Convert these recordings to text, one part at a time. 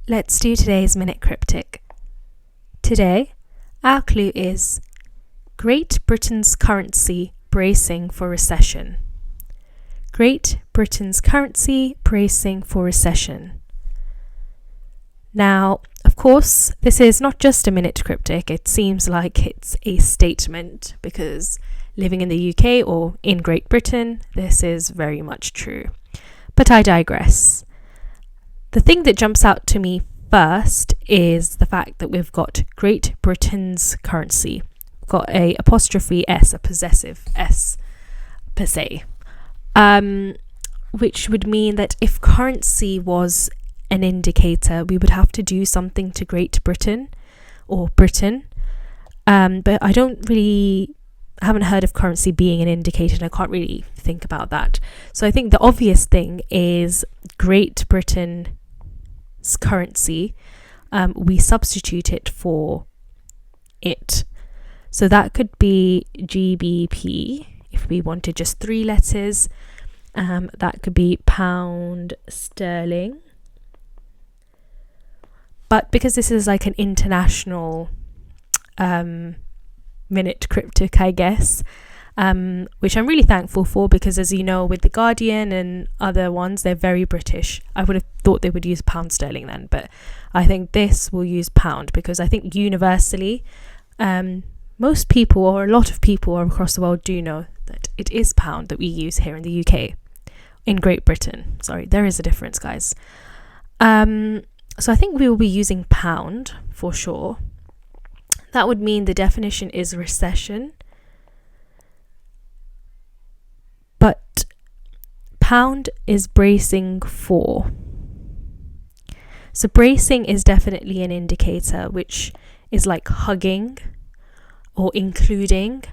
Let's do today's Minute Cryptic. Today, our clue is Great Britain's currency bracing for recession. Great Britain's currency bracing for recession. Now, of course, this is not just a Minute Cryptic. It seems like it's a statement because living in the UK or in Great Britain, this is very much true. But I digress. The thing that jumps out to me first is the fact that we've got Great Britain's currency. We've got a apostrophe S, a possessive S per se, which would mean that if currency was an indicator, we would have to do something to Great Britain or Britain. But I haven't heard of currency being an indicator, and I can't really think about that. So I think the obvious thing is Great Britain's currency. We substitute it for it. So that could be GBP if we wanted just 3 letters. That could be pound sterling. But because this is like an international Minute Cryptic, I guess, which I'm really thankful for, because as you know, with The Guardian and other ones, they're very British. I would have thought they would use pound sterling then, but I think this will use pound, because I think universally, most people or a lot of people across the world do know that it is pound that we use here in the UK. In Great Britain, sorry, there is a difference, guys. So I think we will be using pound for sure. That would mean the definition is recession. But pound is bracing for. So bracing is definitely an indicator, which is like hugging or including.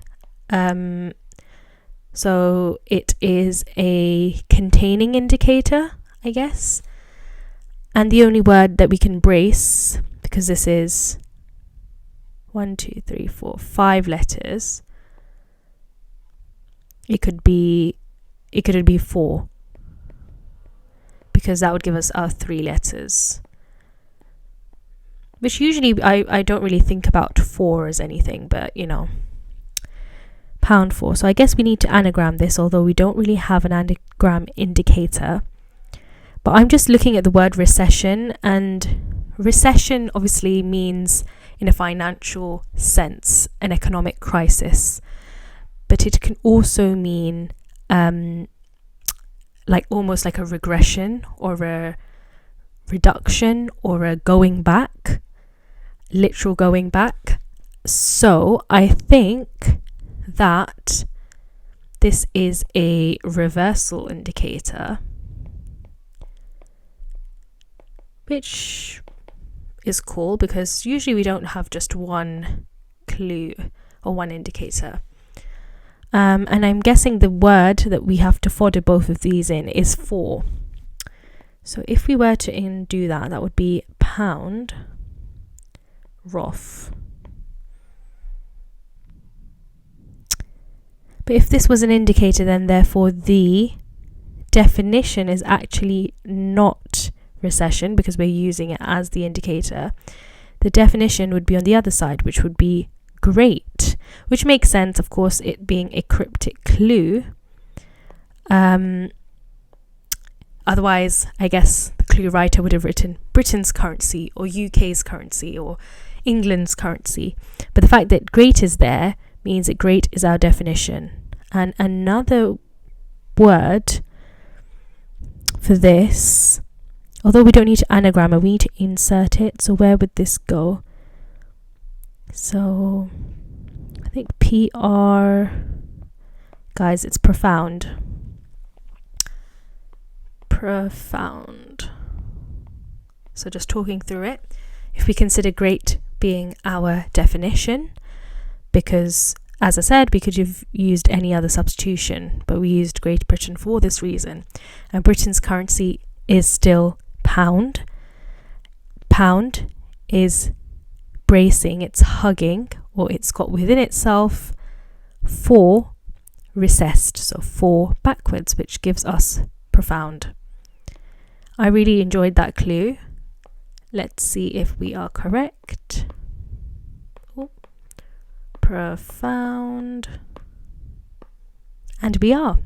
So it is a containing indicator, I guess. And the only word that we can brace, because this is 5 letters, it could be 4, because that would give us our 3 letters, which usually I don't really think about 4 as anything, but you know, pound 4. So I guess we need to anagram this, although we don't really have an anagram indicator. But I'm just looking at the word recession, and recession obviously means, in a financial sense, an economic crisis. But it can also mean like almost like a regression or a reduction or a going back, literal going back. So I think that this is a reversal indicator, which is cool because usually we don't have just one clue or one indicator. And I'm guessing the word that we have to fodder both of these in is for. So if we were to do that, that would be pound roff. But if this was an indicator, then therefore the definition is actually not recession, because we're using it as the indicator. The definition would be on the other side, which would be great, which makes sense, of course, it being a cryptic clue. Otherwise, I guess the clue writer would have written Britain's currency or UK's currency or England's currency. But the fact that great is there means that great is our definition. And another word for this, although we don't need to anagram it, we need to insert it. So where would this go? So I think PR, guys, it's profound. Profound. So just talking through it, if we consider great being our definition, because as I said, we could have used any other substitution, but we used Great Britain for this reason. And Britain's currency is still pound. Pound is bracing, it's hugging, or it's got within itself 4 recessed, so 4 backwards, which gives us profound. I really enjoyed that clue. Let's see if we are correct. Oh, profound. And we are.